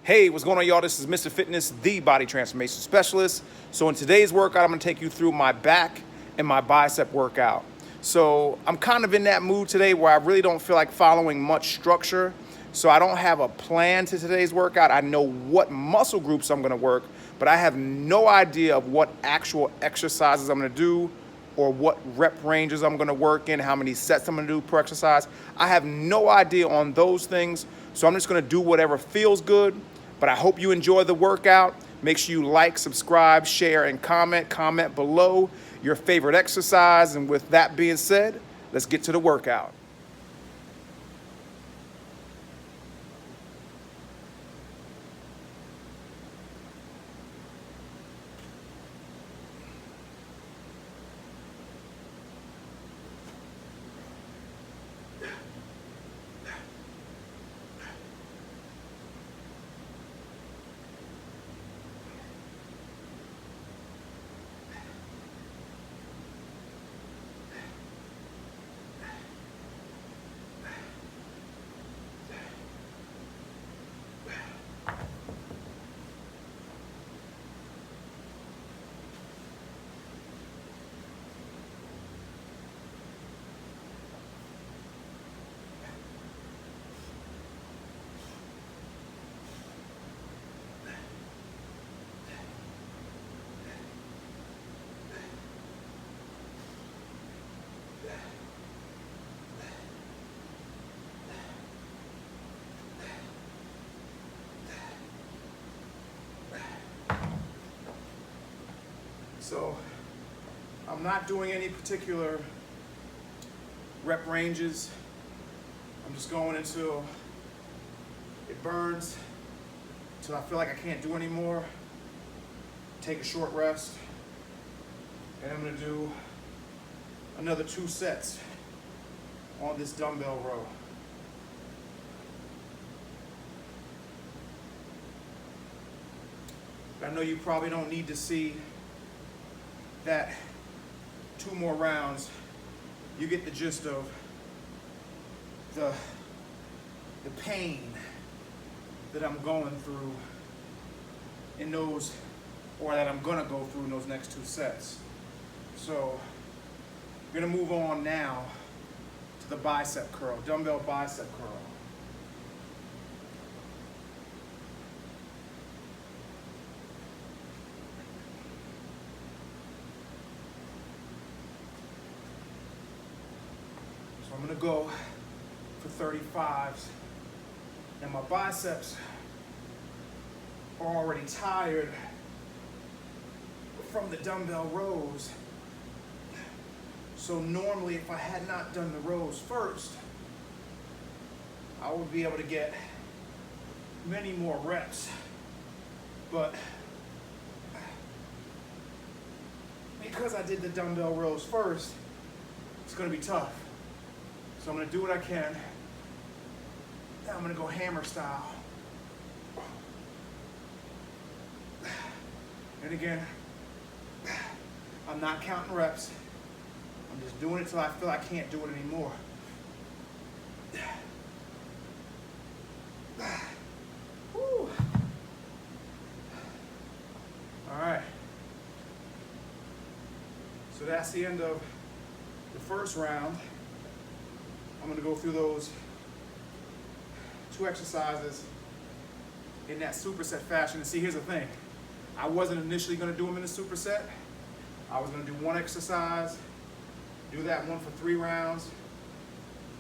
Hey, what's going on, y'all? This is Mr. Fitness, the body transformation specialist. So in today's workout, I'm gonna take you through my back and my bicep workout. So I'm kind of in that mood today where I really don't feel like following much structure. So I don't have a plan to today's workout. I know what muscle groups I'm gonna work, but I have no idea of what actual exercises I'm gonna do or what rep ranges I'm gonna work in, how many sets I'm gonna do per exercise. I have no idea on those things. So I'm just gonna do whatever feels good. But I hope you enjoy the workout. Make sure you like, subscribe, share, and comment. Comment below your favorite exercise. And with that being said, let's get to the workout. So I'm not doing any particular rep ranges. I'm just going until it burns, until I feel like I can't do anymore. Take a short rest, and I'm gonna do another 2 sets on this dumbbell row. I know you probably don't need to see that 2 more rounds. You get the gist of the pain that I'm going through in those, or that I'm gonna go through in those next 2 sets. So I'm gonna move on now to the bicep curl, dumbbell bicep curl. So I'm gonna go for 35s. Now my biceps are already tired from the dumbbell rows. So normally if I had not done the rows first, I would be able to get many more reps. But because I did the dumbbell rows first, it's gonna be tough. So I'm gonna do what I can. Now I'm gonna go hammer style. And again, I'm not counting reps. I'm just doing it till I feel I can't do it anymore. Whew. All right. So that's the end of the first round. I'm gonna go through those 2 exercises in that superset fashion. And see, here's the thing. I wasn't initially gonna do them in a superset. I was gonna do 1 exercise, do that one for 3 rounds,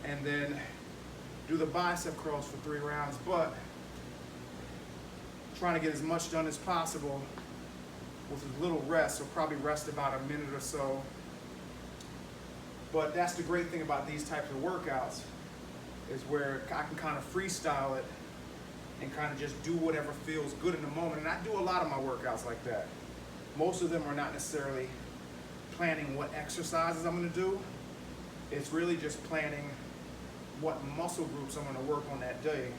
and then do the bicep curls for 3 rounds, but trying to get as much done as possible with as little rest, so probably rest about a minute or so. But that's the great thing about these types of workouts, is where I can kind of freestyle it and kind of just do whatever feels good in the moment. And I do a lot of my workouts like that. Most of them are not necessarily planning what exercises I'm gonna do. It's really just planning what muscle groups I'm gonna work on that day.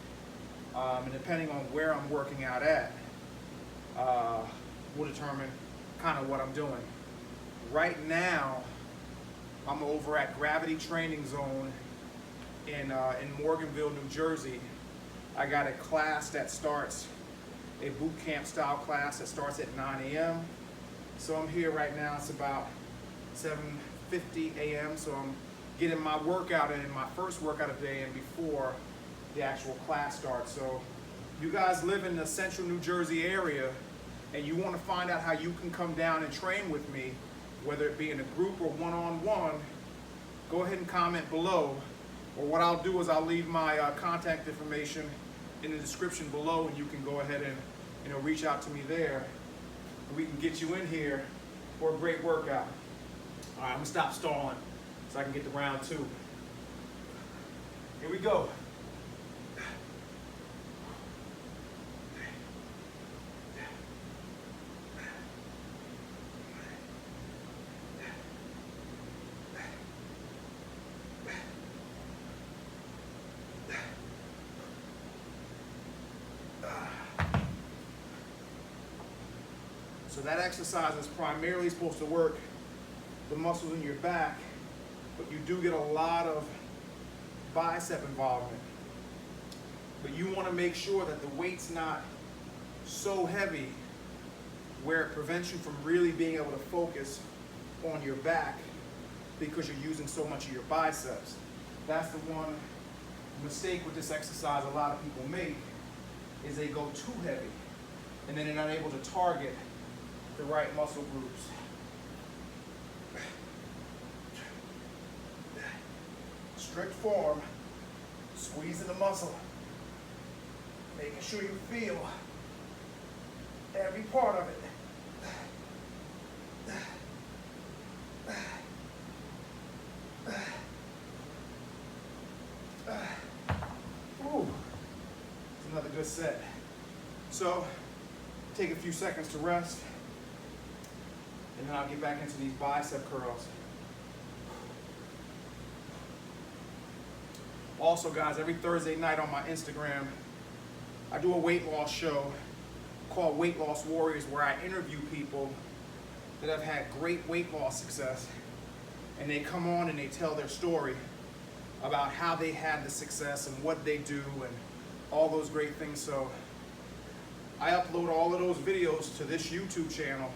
And depending on where I'm working out at, will determine kind of what I'm doing. Right now, I'm over at Gravity Training Zone in Morganville, New Jersey. I got a class that starts a boot camp style class that starts at 9 a.m. So I'm here right now, it's about 7:50 a.m. So I'm getting my workout in, my first workout of the day, and before the actual class starts. So you guys live in the central New Jersey area and you want to find out how you can come down and train with me, whether it be in a group or one-on-one, go ahead and comment below. Or what I'll do is I'll leave my contact information in the description below, and you can go ahead and reach out to me there. And we can get you in here for a great workout. All right, I'm gonna stop stalling so I can get to round 2. Here we go. So that exercise is primarily supposed to work the muscles in your back, but you do get a lot of bicep involvement. But you want to make sure that the weight's not so heavy where it prevents you from really being able to focus on your back because you're using so much of your biceps. That's the one mistake with this exercise a lot of people make, is they go too heavy and then they're not able to target the right muscle groups. Strict form, squeezing the muscle, making sure you feel every part of it. Ooh, it's another good set. So, take a few seconds to rest, and then I'll get back into these bicep curls. Also, guys, every Thursday night on my Instagram, I do a weight loss show called Weight Loss Warriors, where I interview people that have had great weight loss success, and they come on and they tell their story about how they had the success and what they do and all those great things. So I upload all of those videos to this YouTube channel.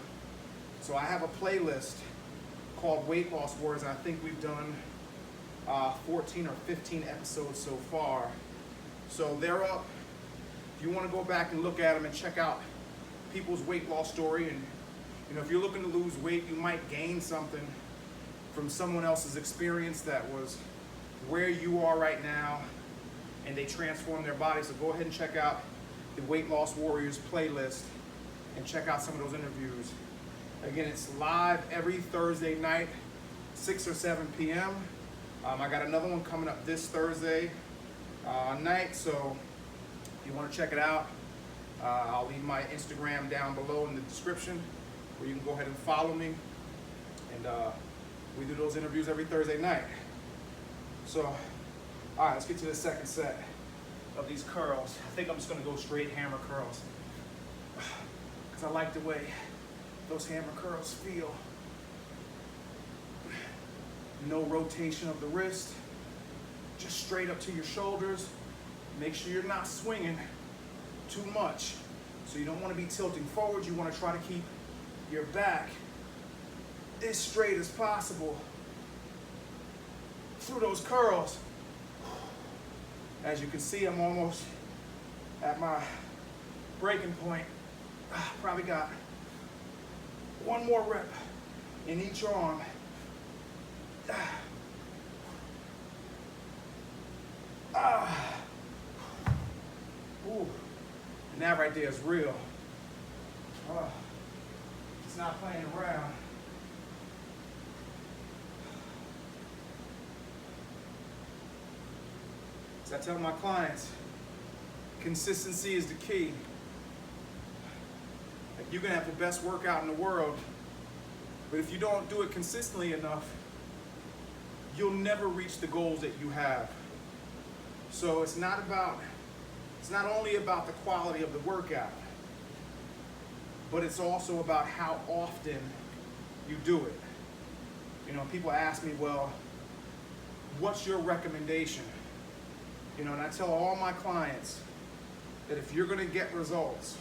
So I have a playlist called Weight Loss Warriors. I think we've done 14 or 15 episodes so far. So they're up. If you want to go back and look at them and check out people's weight loss story, and if you're looking to lose weight, you might gain something from someone else's experience that was where you are right now and they transformed their body. So go ahead and check out the Weight Loss Warriors playlist and check out some of those interviews. Again, it's live every Thursday night, 6 or 7 p.m. I got another one coming up this Thursday night, so if you want to check it out, I'll leave my Instagram down below in the description where you can go ahead and follow me. And we do those interviews every Thursday night. So, all right, let's get to the second set of these curls. I think I'm just going to go straight hammer curls because I like the way those hammer curls feel. No rotation of the wrist, just straight up to your shoulders. Make sure you're not swinging too much. So you don't want to be tilting forward. You want to try to keep your back as straight as possible through those curls. As you can see, I'm almost at my breaking point. Probably got one more rep in each arm. Ooh. And that right there is real. It's not playing around. As I tell my clients, consistency is the key. Like, you can have the best workout in the world, but if you don't do it consistently enough, you'll never reach the goals that you have. So it's not only about the quality of the workout, but it's also about how often you do it. People ask me, well, what's your recommendation? And I tell all my clients that if you're gonna get results,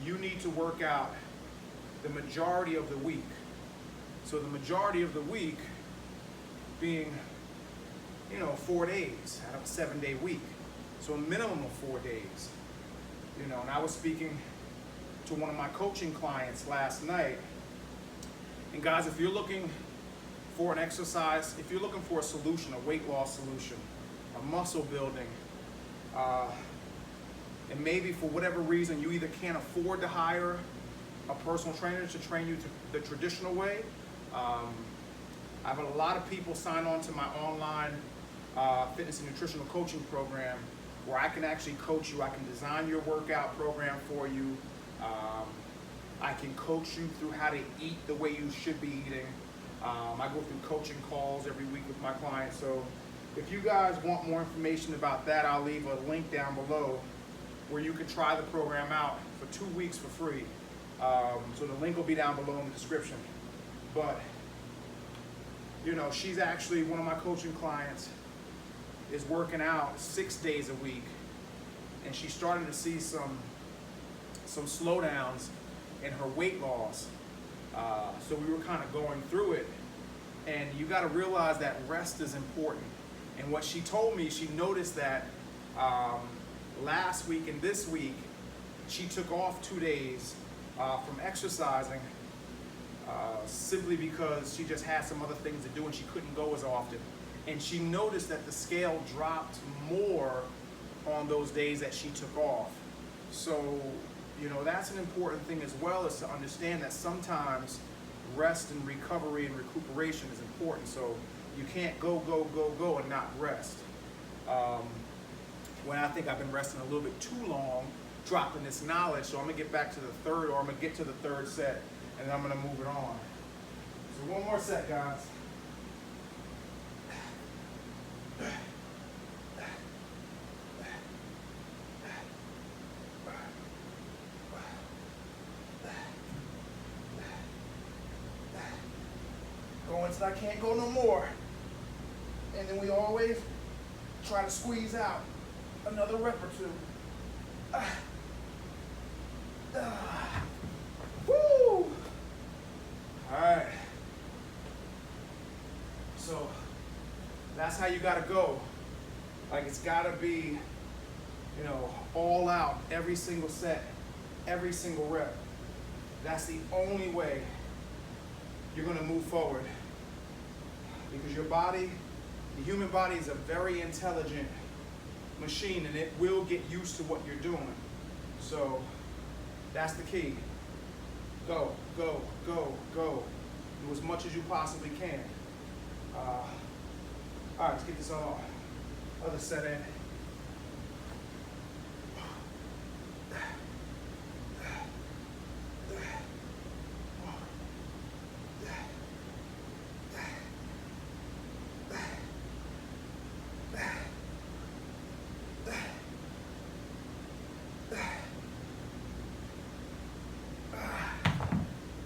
you need to work out the majority of the week. So the majority of the week being, 4 days out of a 7-day week. So a minimum of 4 days. And I was speaking to one of my coaching clients last night. And guys, if you're looking for an exercise, if you're looking for a solution, a weight loss solution, a muscle building, and maybe for whatever reason you either can't afford to hire a personal trainer to train you the traditional way, I've had a lot of people sign on to my online fitness and nutritional coaching program where I can actually coach you. I can design your workout program for you. I can coach you through how to eat the way you should be eating. I go through coaching calls every week with my clients. So if you guys want more information about that, I'll leave a link down below where you can try the program out for 2 weeks for free. So the link will be down below in the description. But, she's actually, one of my coaching clients is working out 6 days a week, and she's starting to see some slowdowns in her weight loss. So we were kind of going through it, and you got to realize that rest is important. And what she told me, she noticed that last week and this week, she took off 2 days from exercising simply because she just had some other things to do and she couldn't go as often. And she noticed that the scale dropped more on those days that she took off. So, that's an important thing as well, is to understand that sometimes rest and recovery and recuperation is important. So you can't go and not rest. When I think I've been resting a little bit too long, dropping this knowledge, so I'm gonna get back to the third, or I'm gonna get to the third set, and then I'm gonna move it on. So one more set, guys. Go until I can't go no more. And then we always try to squeeze out another rep or two. Woo! Alright. So that's how you gotta go. Like, it's gotta be, all out, every single set, every single rep. That's the only way you're gonna move forward. Because your body, the human body, is a very intelligent machine, and it will get used to what you're doing. So that's the key. Go. Do as much as you possibly can. All right, let's get this other set in.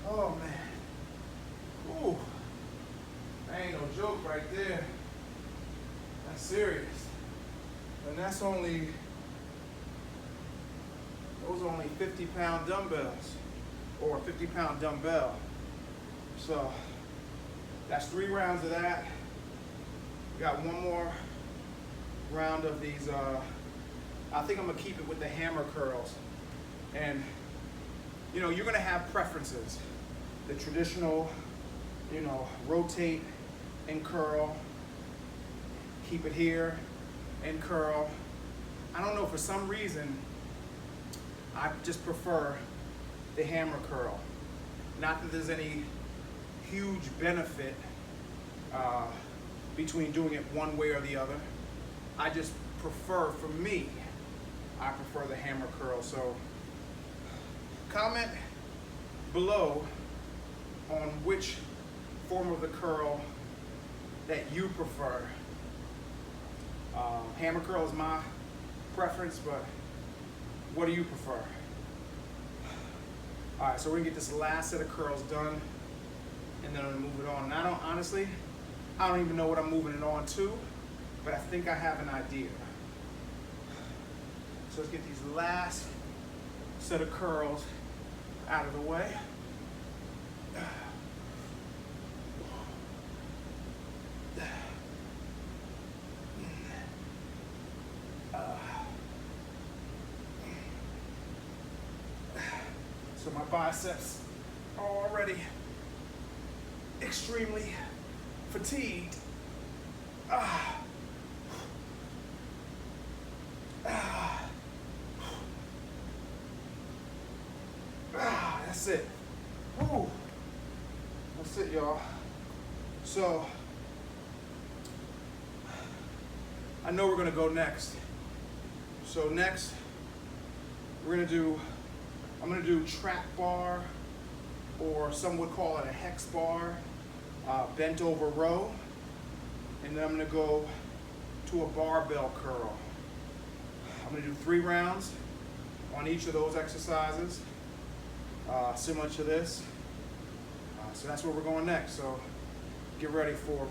Oh man. Ooh. That ain't no joke right there. That's serious. And those are only 50-pound dumbbells, or a 50-pound dumbbell. So that's 3 rounds of that. Got one more round of these. I think I'm gonna keep it with the hammer curls. And you're gonna have preferences. The traditional, rotate and curl, keep it here and curl. I don't know, for some reason, I just prefer the hammer curl. Not that there's any huge benefit between doing it one way or the other. I just prefer, for me, I prefer the hammer curl. So comment below on which form of the curl that you prefer. Hammer curl is my preference, but what do you prefer? All right, so we're gonna get this last set of curls done, and then I'm gonna move it on. And I don't even know what I'm moving it on to, but I think I have an idea. So let's get these last set of curls out of the way. So my biceps are already extremely fatigued. That's it. Woo. That's it, y'all. So I know we're gonna go next. So next, I'm gonna do trap bar, or some would call it a hex bar, bent over row. And then I'm gonna go to a barbell curl. I'm gonna do 3 rounds on each of those exercises, similar to this. So that's where we're going next. So get ready for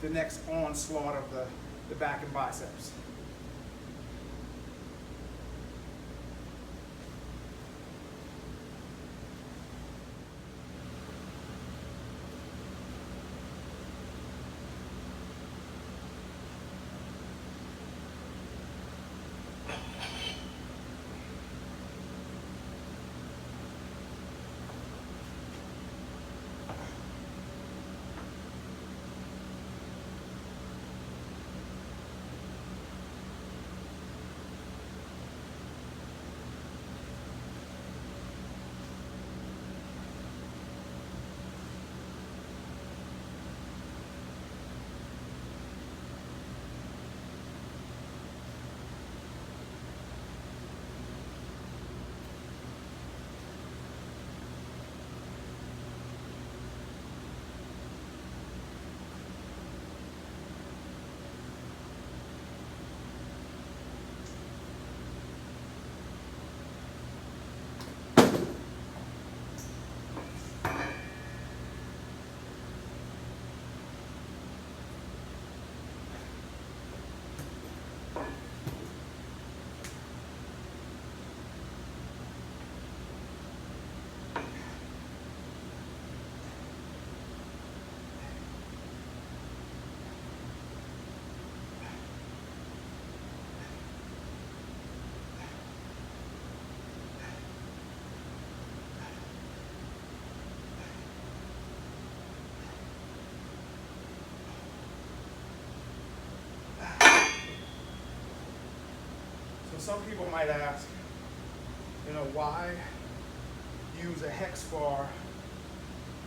the next onslaught of the back and biceps. So some people might ask, why use a hex bar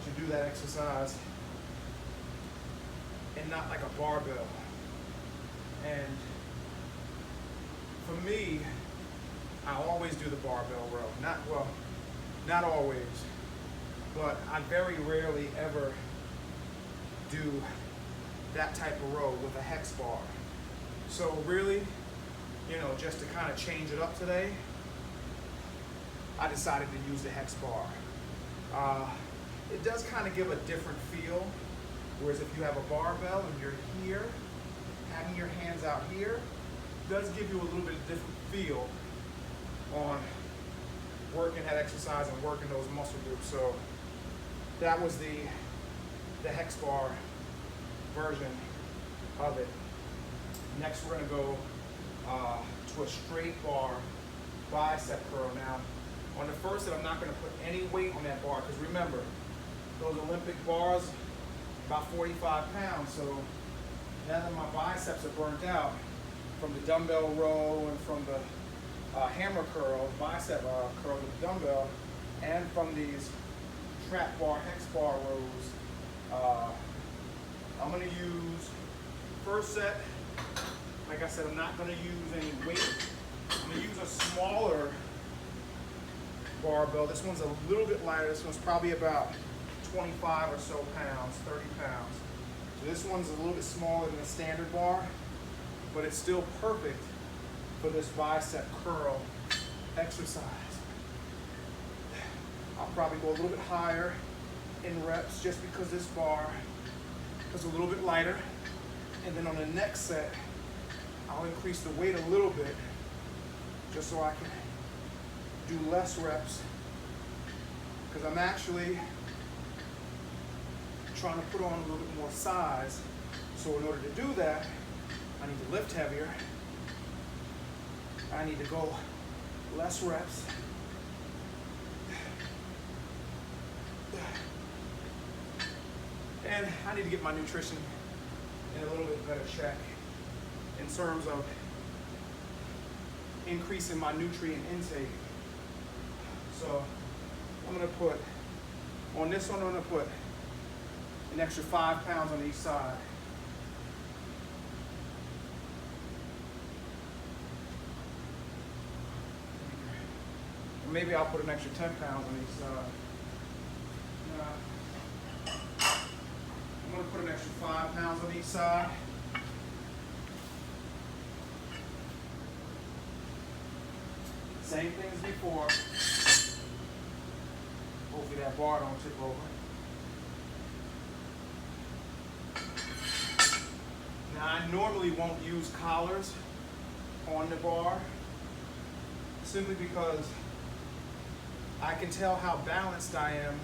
to do that exercise and not like a barbell? And for me, I always do the barbell row. Not always, but I very rarely ever do that type of row with a hex bar. So really, just to kind of change it up today, I decided to use the hex bar. It does kind of give a different feel, whereas if you have a barbell and you're here, having your hands out here, does give you a little bit of different feel on working that exercise and working those muscle groups. So that was the hex bar version of it. Next, we're going to go to a straight bar bicep curl. Now, on the first set, I'm not going to put any weight on that bar, because remember, those Olympic bars, about 45 pounds. So now that my biceps are burnt out from the dumbbell row and from the hammer curl, bicep curl with the dumbbell, and from these trap bar, hex bar rows, I'm going to use, first set, like I said, I'm not going to use any weight. I'm going to use a smaller barbell. This one's a little bit lighter. This one's probably about 25 or so pounds, 30 pounds. So this one's a little bit smaller than a standard bar, but it's still perfect for this bicep curl exercise. I'll probably go a little bit higher in reps just because this bar is a little bit lighter. And then on the next set, I'll increase the weight a little bit just so I can do less reps because I'm actually trying to put on a little bit more size. So in order to do that, I need to lift heavier. I need to go less reps. And I need to get my nutrition in a little bit better check in terms of increasing my nutrient intake. So I'm gonna put, on this one, I'm gonna put an extra 5 pounds on each side. Or maybe I'll put an extra 10 pounds on each side. I'm gonna put an extra 5 pounds on each side. Same thing as before. Hopefully that bar don't tip over. Now I normally won't use collars on the bar simply because I can tell how balanced I am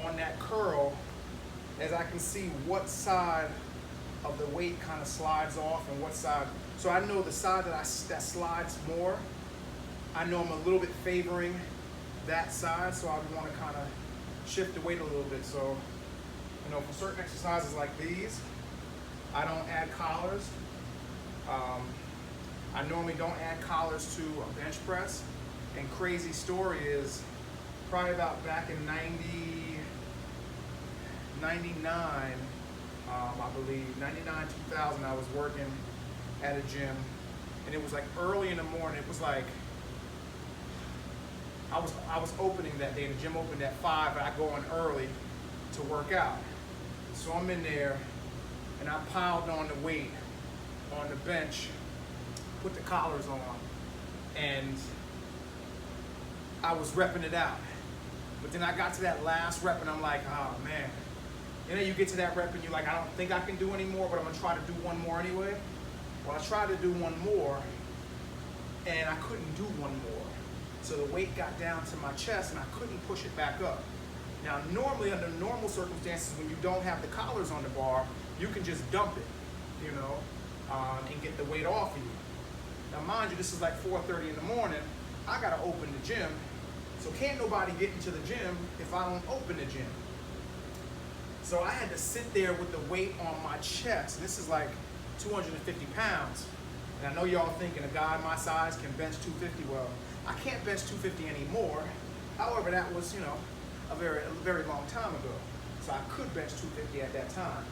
on that curl as I can see what side of the weight kind of slides off and what side. So I know the side that slides more, I know I'm a little bit favoring that side, so I want to kind of shift the weight a little bit. So, you know, for certain exercises like these, I don't add collars. I normally don't add collars to a bench press. And crazy story is, probably about back in 99, I believe, 99, 2000, I was working at a gym, and it was like early in the morning. It was like, I was opening that day. The gym opened at 5, but I go in early to work out. So I'm in there, and I piled on the weight on the bench, put the collars on, and I was repping it out. But then I got to that last rep, and I'm like, oh man. And then you get to that rep, and you're like, I don't think I can do any more, but I'm gonna try to do one more anyway. Well, I tried to do one more, and I couldn't do one more. So the weight got down to my chest, and I couldn't push it back up. Now, normally, under normal circumstances, when you don't have the collars on the bar, you can just dump it, you know, and get the weight off of you. Now, mind you, this is like 4:30 in the morning. I gotta open the gym, so can't nobody get into the gym if I don't open the gym. So I had to sit there with the weight on my chest. This is like 250 pounds. And I know y'all thinking a guy my size can bench 250. Well, I can't bench 250 anymore. However, that was, you know, a very long time ago. So I could bench 250 at that time.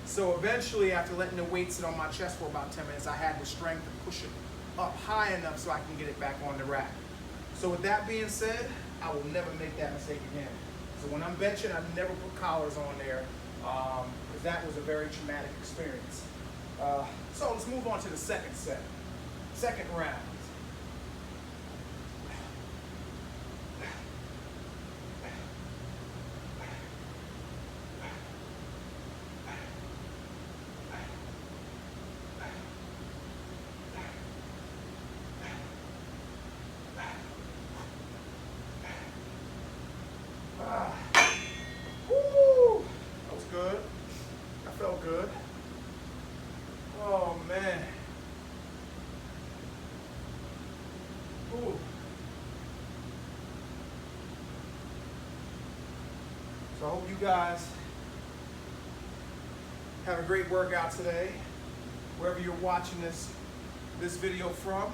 So eventually, after letting the weight sit on my chest for about 10 minutes, I had the strength to push it up high enough so I can get it back on the rack. So with that being said, I will never make that mistake again. So when I'm benching, I never put collars on there, because that was a very traumatic experience. So let's move on to the second set, second round. Good. Oh man. Ooh. So I hope you guys have a great workout today, wherever you're watching this video from.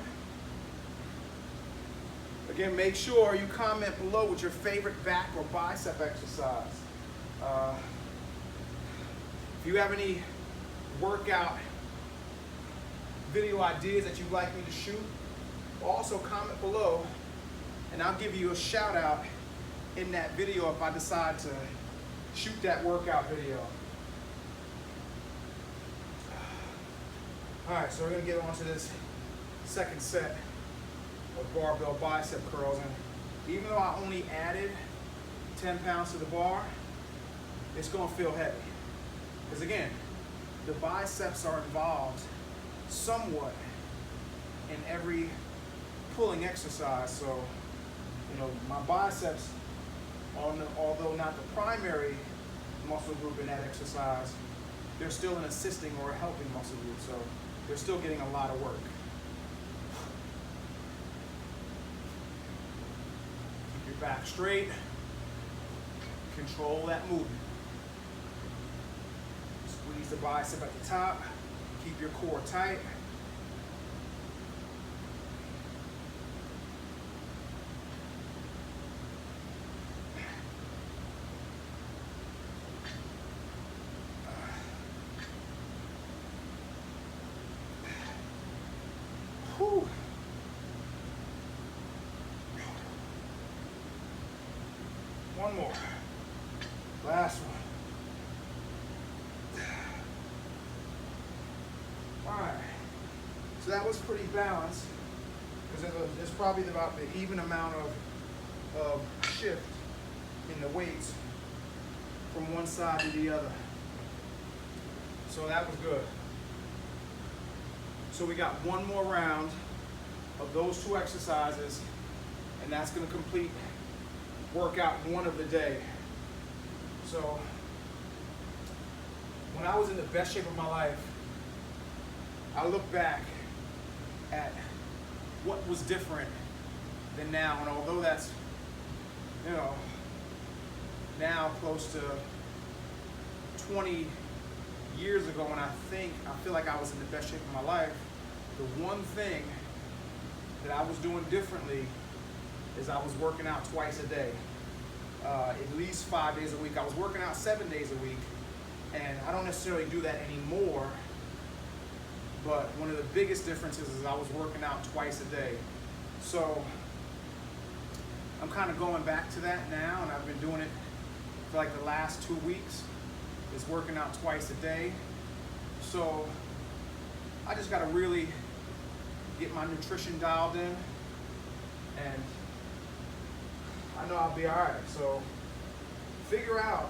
Again, make sure you comment below with your favorite back or bicep exercise. If you have any workout video ideas that you'd like me to shoot, also comment below, and I'll give you a shout out in that video if I decide to shoot that workout video. All right, so we're gonna get on to this second set of barbell bicep curls. And even though I only added 10 pounds to the bar, it's gonna feel heavy. Because again, the biceps are involved somewhat in every pulling exercise. So, my biceps, although not the primary muscle group in that exercise, they're still an assisting or a helping muscle group, so they're still getting a lot of work. Keep your back straight. Control that movement. Squeeze the bicep at the top. Keep your core tight. Whew. One more. Last one. All right. So that was pretty balanced because there's probably about the even amount of shift in the weights from one side to the other. So that was good. So we got one more round of those two exercises, and that's going to complete workout one of the day. So when I was in the best shape of my life, I look back at what was different than now, and although that's, now close to 20 years ago, when I feel like I was in the best shape of my life, the one thing that I was doing differently is I was working out twice a day, at least 5 days a week. I was working out 7 days a week, and I don't necessarily do that anymore, but one of the biggest differences is I was working out twice a day. So I'm kind of going back to that now, and I've been doing it for like the last 2 weeks, is working out twice a day. So I just got to really get my nutrition dialed in, and I know I'll be all right. So figure out,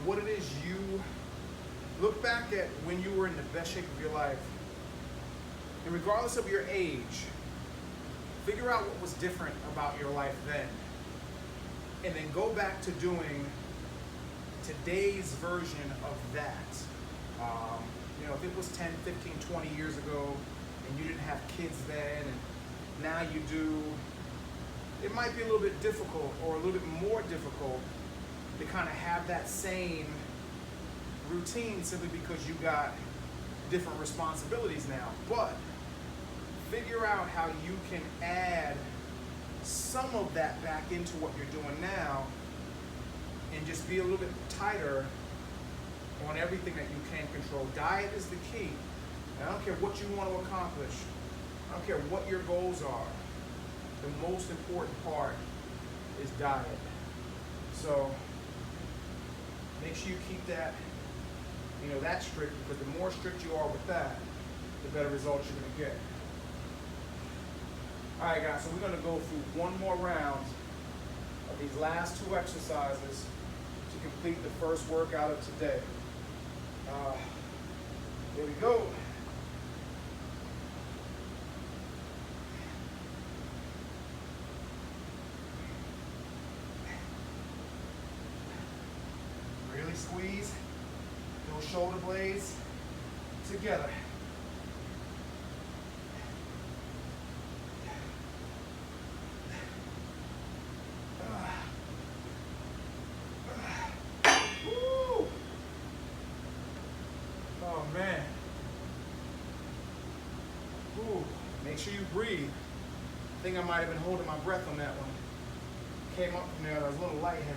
what it is you look back at when you were in the best shape of your life, and regardless of your age, figure out what was different about your life then, and then go back to doing today's version of that. If it was 10, 15, 20 years ago, and you didn't have kids then, and now you do, it might be a little bit difficult, or a little bit more difficult, to kind of have that same routine, simply because you got different responsibilities now. But figure out how you can add some of that back into what you're doing now, and just be a little bit tighter on everything that you can control. Diet is the key. And I don't care what you want to accomplish. I don't care what your goals are. The most important part is diet. So make sure you keep that, that strict, because the more strict you are with that, the better results you're going to get. All right, guys, so we're going to go through one more round of these last two exercises to complete the first workout of today. Here we go. Really squeeze those shoulder blades together. Man. Ooh, make sure you breathe. I think I might have been holding my breath on that one. Came up from there, I was a little lightheaded.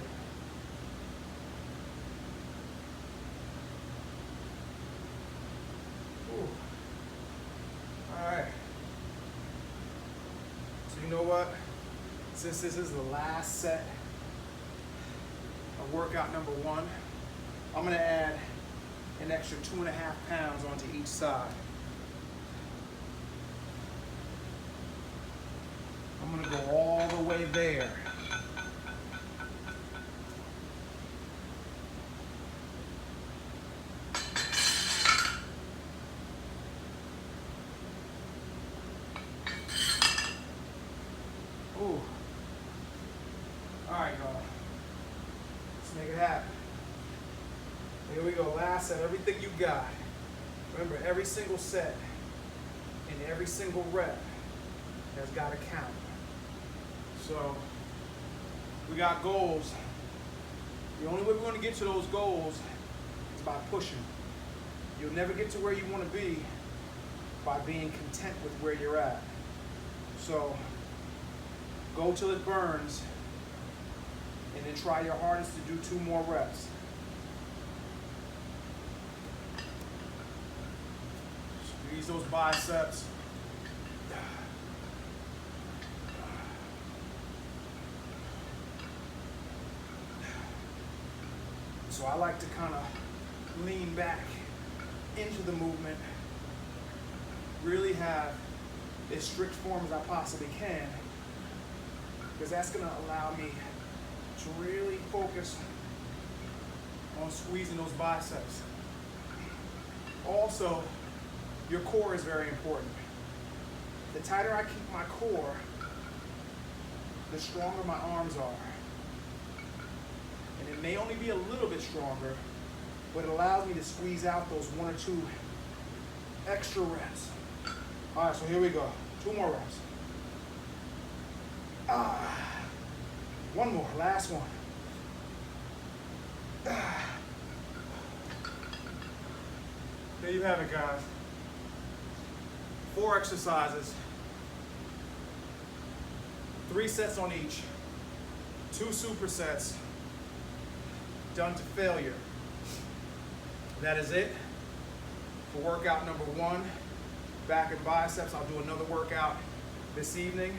Ooh. All right. So you know what? Since this is the last set of workout number one, I'm gonna add an extra 2.5 pounds onto each side. I'm gonna go all the way there. Ooh. All right, y'all. Let's make it happen. Here we go. Last set. Everything you got. Remember, every single set and every single rep has got to count. So we got goals. The only way we're going to get to those goals is by pushing. You'll never get to where you want to be by being content with where you're at. So go till it burns, and then try your hardest to do 2 more reps. Squeeze those biceps. So I like to kind of lean back into the movement, really have as strict form as I possibly can, because that's going to allow me to really focus on squeezing those biceps. Also, your core is very important. The tighter I keep my core, the stronger my arms are. And it may only be a little bit stronger, but it allows me to squeeze out those 1 or 2 extra reps. All right, so here we go. 2 more reps. One more, last one. There you have it, guys. 4 exercises, 3 sets on each, 2 supersets, done to failure. That is it for workout number 1, back and biceps. I'll do another workout this evening,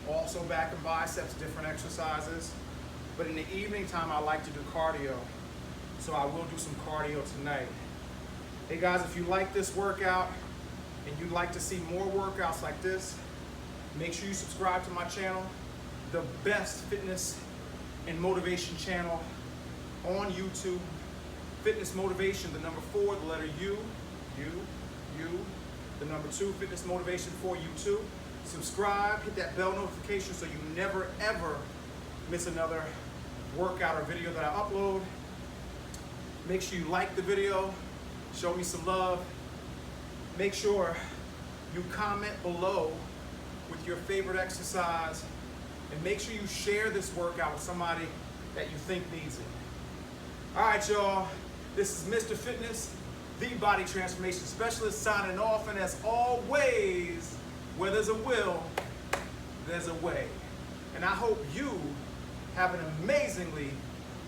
also back and biceps, different exercises. But in the evening time, I like to do cardio, so I will do some cardio tonight. Hey guys, if you like this workout and you'd like to see more workouts like this, make sure you subscribe to my channel, the best fitness and motivation channel on YouTube. Fitness Motivation, the number 4, the letter U, the number 2, Fitness Motivation4u2. Subscribe, hit that bell notification so you never ever miss another workout or video that I upload. Make sure you like the video, show me some love. Make sure you comment below with your favorite exercise, and make sure you share this workout with somebody that you think needs it. All right, y'all. This is Mr. Fitness, the Body Transformation Specialist, signing off. And as always, where there's a will, there's a way. And I hope you have an amazingly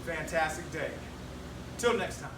fantastic day. Till next time.